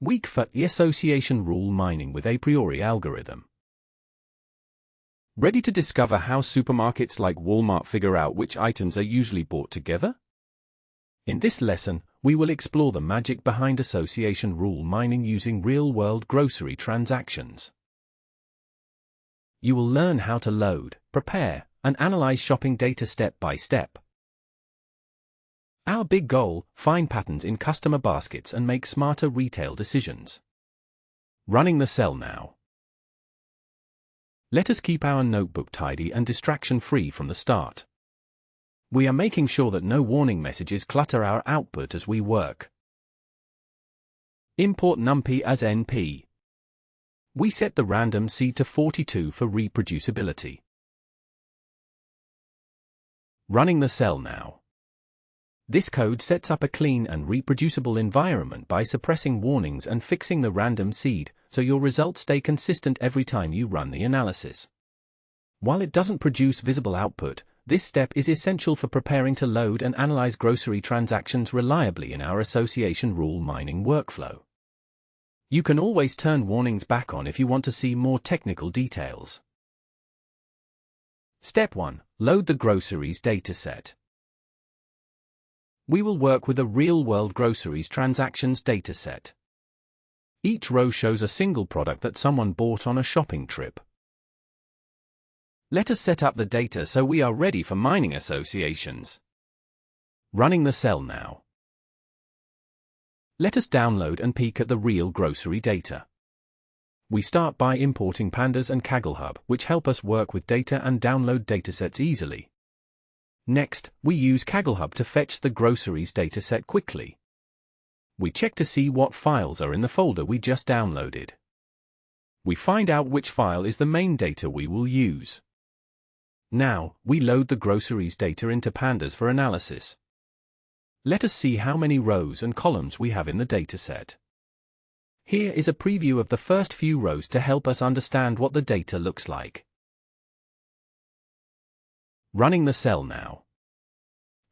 Week for the association rule mining with Apriori algorithm. Ready to discover how supermarkets like Walmart figure out which items are usually bought together? In this lesson, we will explore the magic behind association rule mining using real-world grocery transactions. You will learn how to load, prepare, and analyze shopping data step by step. Our big goal: find patterns in customer baskets and make smarter retail decisions. Running the cell now. Let us keep our notebook tidy and distraction-free from the start. We are making sure that no warning messages clutter our output as we work. Import numpy as np. We set the random seed to 42 for reproducibility. Running the cell now. This code sets up a clean and reproducible environment by suppressing warnings and fixing the random seed, so your results stay consistent every time you run the analysis. While it doesn't produce visible output, this step is essential for preparing to load and analyze grocery transactions reliably in our association rule mining workflow. You can always turn warnings back on if you want to see more technical details. Step 1. Load the groceries dataset. We will work with a real-world groceries transactions dataset. Each row shows a single product that someone bought on a shopping trip. Let us set up the data so we are ready for mining associations. Running the cell now. Let us download and peek at the real grocery data. We start by importing Pandas and KaggleHub, which help us work with data and download datasets easily. Next, we use KaggleHub to fetch the groceries dataset quickly. We check to see what files are in the folder we just downloaded. We find out which file is the main data we will use. Now, we load the groceries data into Pandas for analysis. Let us see how many rows and columns we have in the dataset. Here is a preview of the first few rows to help us understand what the data looks like. Running the cell now.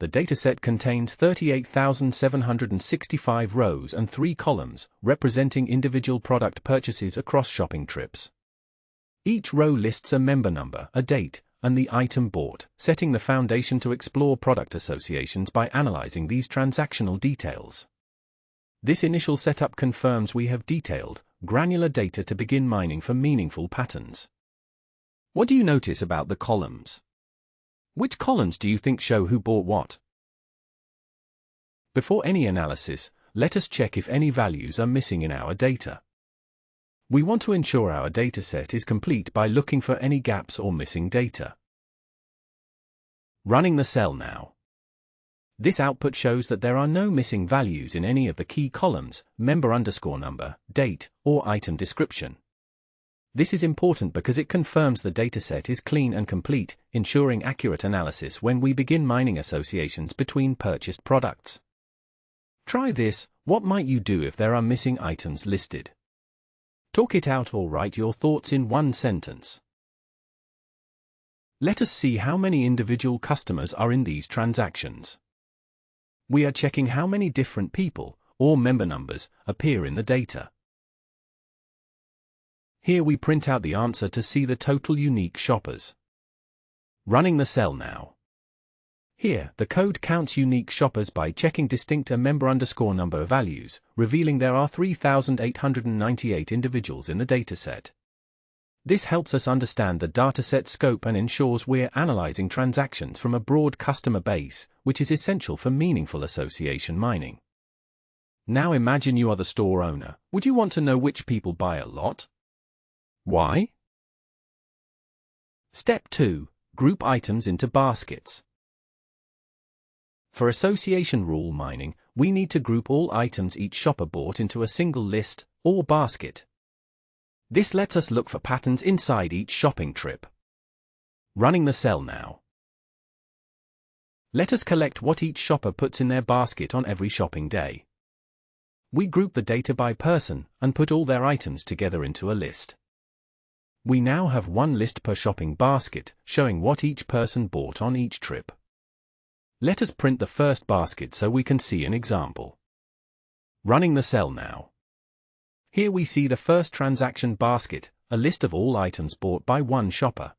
The dataset contains 38,765 rows and 3 columns, representing individual product purchases across shopping trips. Each row lists a member number, a date, and the item bought, setting the foundation to explore product associations by analyzing these transactional details. This initial setup confirms we have detailed, granular data to begin mining for meaningful patterns. What do you notice about the columns? Which columns do you think show who bought what? Before any analysis, let us check if any values are missing in our data. We want to ensure our dataset is complete by looking for any gaps or missing data. Running the cell now. This output shows that there are no missing values in any of the key columns: member_number, date, or item description. This is important because it confirms the dataset is clean and complete, ensuring accurate analysis when we begin mining associations between purchased products. Try this: what might you do if there are missing items listed? Talk it out or write your thoughts in one sentence. Let us see how many individual customers are in these transactions. We are checking how many different people, or member numbers, appear in the data. Here we print out the answer to see the total unique shoppers. Running the cell now. Here, the code counts unique shoppers by checking distinct member_number values, revealing there are 3,898 individuals in the dataset. This helps us understand the dataset scope and ensures we're analyzing transactions from a broad customer base, which is essential for meaningful association mining. Now imagine you are the store owner. Would you want to know which people buy a lot? Why? Step 2. Group items into baskets. For association rule mining, we need to group all items each shopper bought into a single list, or basket. This lets us look for patterns inside each shopping trip. Running the cell now. Let us collect what each shopper puts in their basket on every shopping day. We group the data by person and put all their items together into a list. We now have one list per shopping basket, showing what each person bought on each trip. Let us print the first basket so we can see an example. Running the cell now. Here we see the first transaction basket, a list of all items bought by one shopper.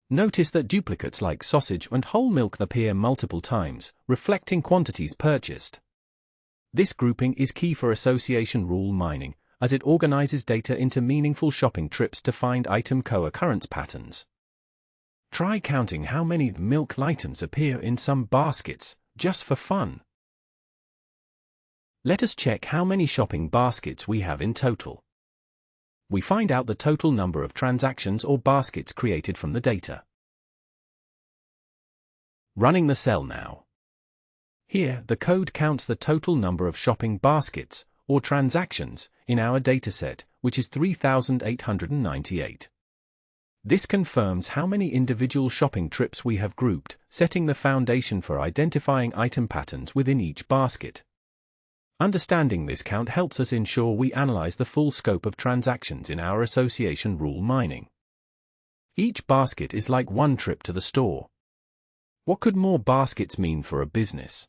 Notice that duplicates like sausage and whole milk appear multiple times, reflecting quantities purchased. This grouping is key for association rule mining, as it organizes data into meaningful shopping trips to find item co-occurrence patterns. Try counting how many milk items appear in some baskets, just for fun. Let us check how many shopping baskets we have in total. We find out the total number of transactions or baskets created from the data. Running the cell now. Here, the code counts the total number of shopping baskets, or transactions, in our dataset, which is 3,898. This confirms how many individual shopping trips we have grouped, setting the foundation for identifying item patterns within each basket. Understanding this count helps us ensure we analyze the full scope of transactions in our association rule mining. Each basket is like one trip to the store. What could more baskets mean for a business?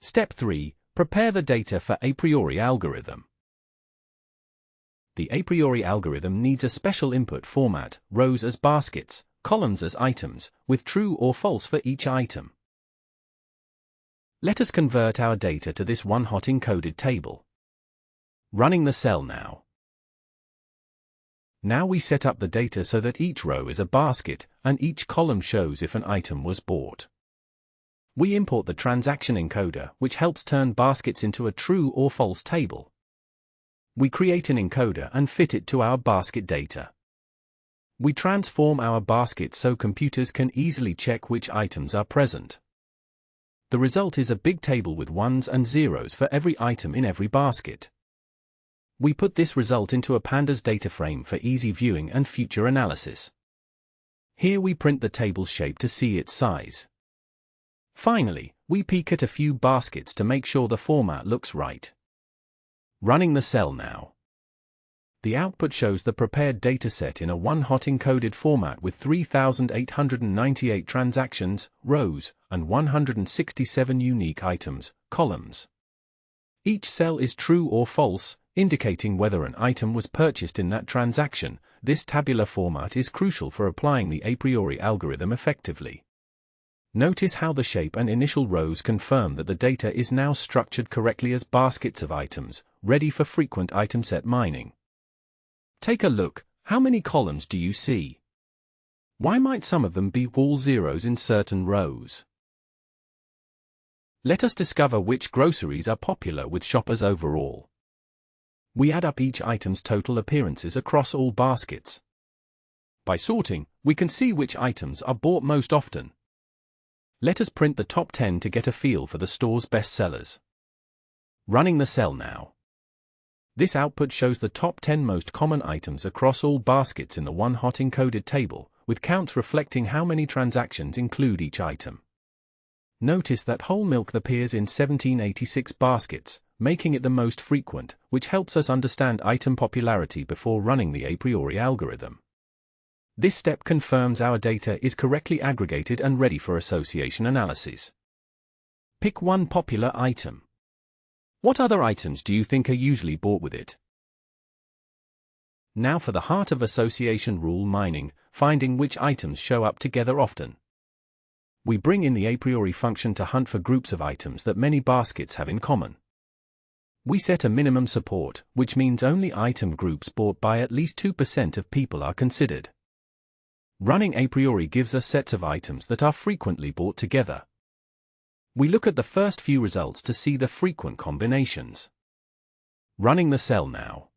Step 3. Prepare the data for Apriori algorithm. The Apriori algorithm needs a special input format, rows as baskets, columns as items, with true or false for each item. Let us convert our data to this one-hot encoded table. Running the cell now. Now we set up the data so that each row is a basket, and each column shows if an item was bought. We import the transaction encoder, which helps turn baskets into a true or false table. We create an encoder and fit it to our basket data. We transform our basket so computers can easily check which items are present. The result is a big table with ones and zeros for every item in every basket. We put this result into a pandas data frame for easy viewing and future analysis. Here we print the table's shape to see its size. Finally, we peek at a few baskets to make sure the format looks right. Running the cell now. The output shows the prepared dataset in a one-hot encoded format with 3,898 transactions, rows, and 167 unique items, columns. Each cell is true or false, indicating whether an item was purchased in that transaction. This tabular format is crucial for applying the Apriori algorithm effectively. Notice how the shape and initial rows confirm that the data is now structured correctly as baskets of items, ready for frequent item set mining. Take a look. How many columns do you see? Why might some of them be all zeros in certain rows? Let us discover which groceries are popular with shoppers overall. We add up each item's total appearances across all baskets. By sorting, we can see which items are bought most often. Let us print the top 10 to get a feel for the store's best sellers. Running the cell now. This output shows the top 10 most common items across all baskets in the one-hot encoded table, with counts reflecting how many transactions include each item. Notice that whole milk appears in 1786 baskets, making it the most frequent, which helps us understand item popularity before running the Apriori algorithm. This step confirms our data is correctly aggregated and ready for association analysis. Pick one popular item. What other items do you think are usually bought with it? Now for the heart of association rule mining, finding which items show up together often. We bring in the Apriori function to hunt for groups of items that many baskets have in common. We set a minimum support, which means only item groups bought by at least 2% of people are considered. Running Apriori gives us sets of items that are frequently bought together. We look at the first few results to see the frequent combinations. Running the cell now.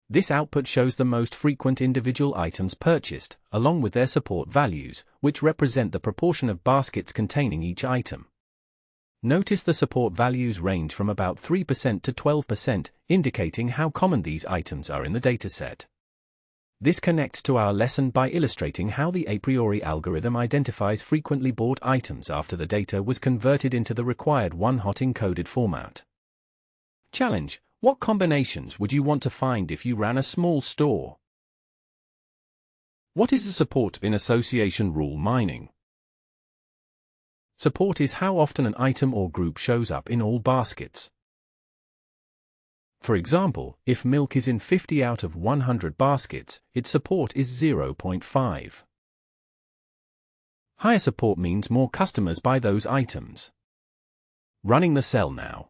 This output shows the most frequent individual items purchased, along with their support values, which represent the proportion of baskets containing each item. Notice the support values range from about 3% to 12%, indicating how common these items are in the dataset. This connects to our lesson by illustrating how the Apriori algorithm identifies frequently bought items after the data was converted into the required one-hot encoded format. Challenge: what combinations would you want to find if you ran a small store? What is a support in association rule mining? Support is how often an item or group shows up in all baskets. For example, if milk is in 50 out of 100 baskets, its support is 0.5. Higher support means more customers buy those items. Running the cell now.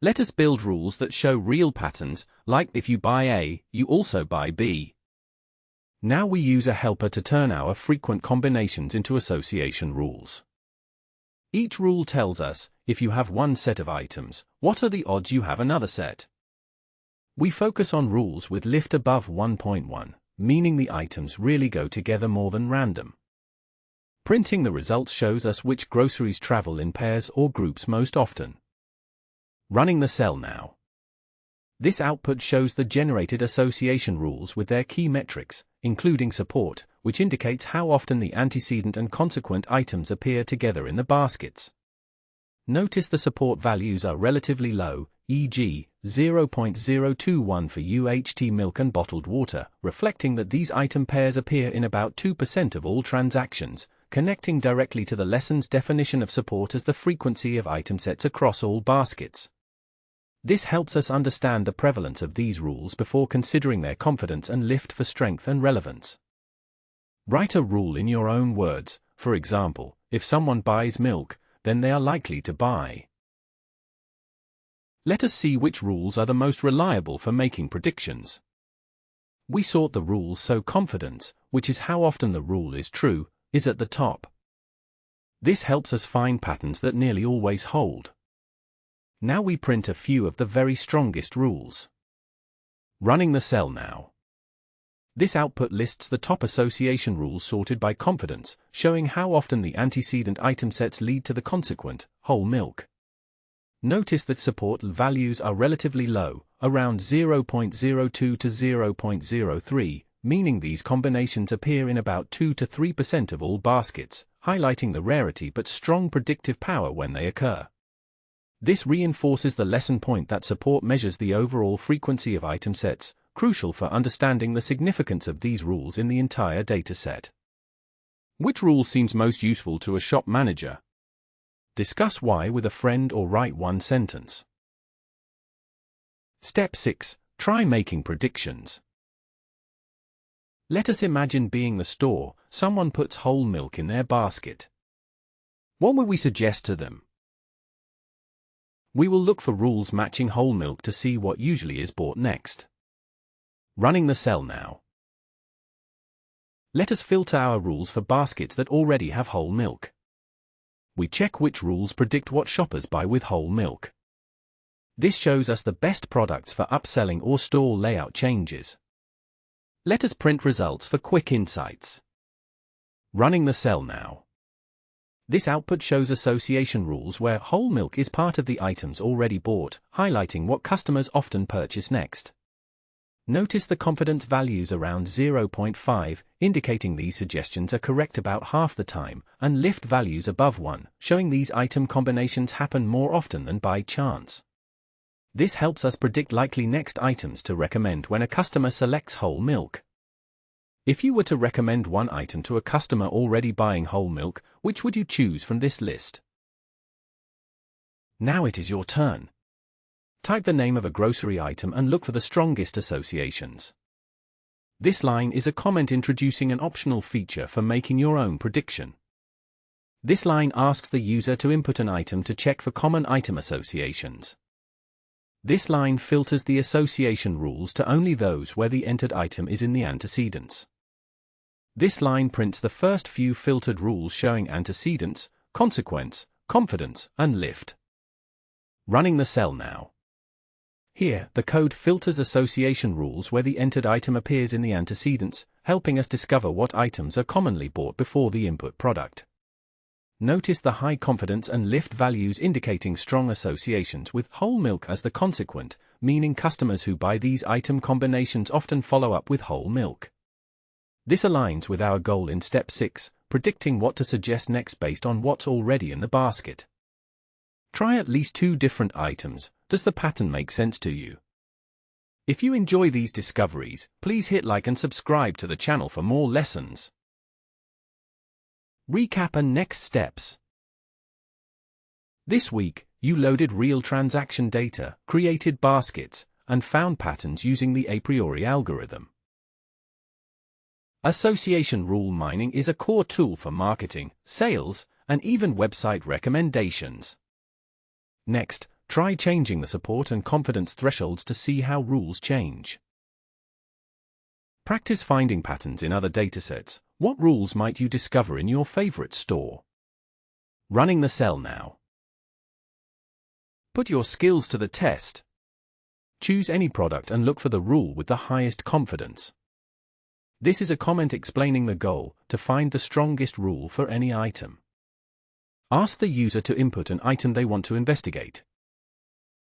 Let us build rules that show real patterns, like if you buy A, you also buy B. Now we use a helper to turn our frequent combinations into association rules. Each rule tells us, if you have one set of items, what are the odds you have another set? We focus on rules with lift above 1.1, meaning the items really go together more than random. Printing the results shows us which groceries travel in pairs or groups most often. Running the cell now. This output shows the generated association rules with their key metrics, including support, which indicates how often the antecedent and consequent items appear together in the baskets. Notice the support values are relatively low, e.g., 0.021 for UHT milk and bottled water, reflecting that these item pairs appear in about 2% of all transactions, connecting directly to the lesson's definition of support as the frequency of item sets across all baskets. This helps us understand the prevalence of these rules before considering their confidence and lift for strength and relevance. Write a rule in your own words. For example, if someone buys milk, then they are likely to buy. Let us see which rules are the most reliable for making predictions. We sort the rules so confidence, which is how often the rule is true, is at the top. This helps us find patterns that nearly always hold. Now we print a few of the very strongest rules. Running the cell now. This output lists the top association rules sorted by confidence, showing how often the antecedent item sets lead to the consequent, whole milk. Notice that support values are relatively low, around 0.02 to 0.03, meaning these combinations appear in about 2 to 3% of all baskets, highlighting the rarity but strong predictive power when they occur. This reinforces the lesson point that support measures the overall frequency of item sets, crucial for understanding the significance of these rules in the entire data set. Which rule seems most useful to a shop manager? Discuss why with a friend or write one sentence. Step 6. Try making predictions. Let us imagine being the store. Someone puts whole milk in their basket. What would we suggest to them? We will look for rules matching whole milk to see what usually is bought next. Running the cell now. Let us filter our rules for baskets that already have whole milk. We check which rules predict what shoppers buy with whole milk. This shows us the best products for upselling or store layout changes. Let us print results for quick insights. Running the cell now. This output shows association rules where whole milk is part of the items already bought, highlighting what customers often purchase next. Notice the confidence values around 0.5, indicating these suggestions are correct about half the time, and lift values above 1, showing these item combinations happen more often than by chance. This helps us predict likely next items to recommend when a customer selects whole milk. If you were to recommend one item to a customer already buying whole milk, which would you choose from this list? Now it is your turn. Type the name of a grocery item and look for the strongest associations. This line is a comment introducing an optional feature for making your own prediction. This line asks the user to input an item to check for common item associations. This line filters the association rules to only those where the entered item is in the antecedents. This line prints the first few filtered rules showing antecedents, consequence, confidence, and lift. Running the cell now. Here, the code filters association rules where the entered item appears in the antecedents, helping us discover what items are commonly bought before the input product. Notice the high confidence and lift values indicating strong associations with whole milk as the consequent, meaning customers who buy these item combinations often follow up with whole milk. This aligns with our goal in step 6, predicting what to suggest next based on what's already in the basket. Try at least 2 different items. Does the pattern make sense to you? If you enjoy these discoveries, please hit like and subscribe to the channel for more lessons. Recap and next steps. This week, You loaded real transaction data, created baskets, and found patterns using the Apriori algorithm. Association rule mining is a core tool for marketing, sales, and even website recommendations. Next, try changing the support and confidence thresholds to see how rules change. Practice finding patterns in other datasets. What rules might you discover in your favorite store? Running the cell now. Put your skills to the test. Choose any product and look for the rule with the highest confidence. This is a comment explaining the goal, to find the strongest rule for any item. Ask the user to input an item they want to investigate.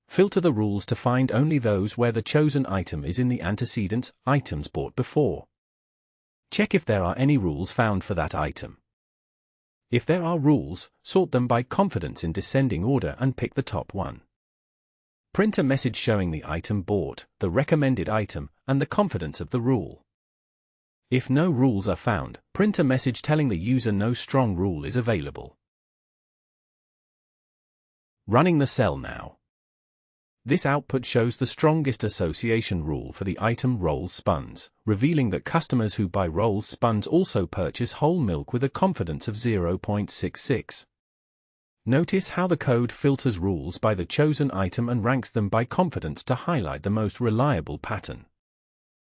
Filter the rules to find only those where the chosen item is in the antecedents, items bought before. Check if there are any rules found for that item. If there are rules, sort them by confidence in descending order and pick the top one. Print a message showing the item bought, the recommended item, and the confidence of the rule. If no rules are found, print a message telling the user no strong rule is available. Running the cell now. This output shows the strongest association rule for the item rolls spuns, revealing that customers who buy rolls spuns also purchase whole milk with a confidence of 0.66. Notice how the code filters rules by the chosen item and ranks them by confidence to highlight the most reliable pattern.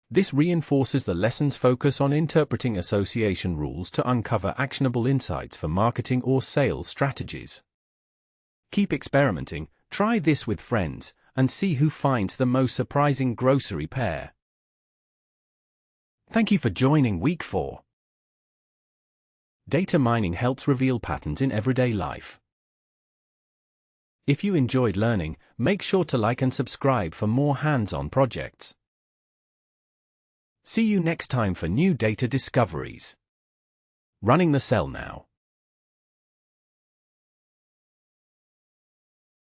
This reinforces the lesson's focus on interpreting association rules to uncover actionable insights for marketing or sales strategies. Keep experimenting, try this with friends, and see who finds the most surprising grocery pair. Thank you for joining Week 4. Data mining helps reveal patterns in everyday life. If you enjoyed learning, make sure to like and subscribe for more hands-on projects. See you next time for new data discoveries. Running the cell now.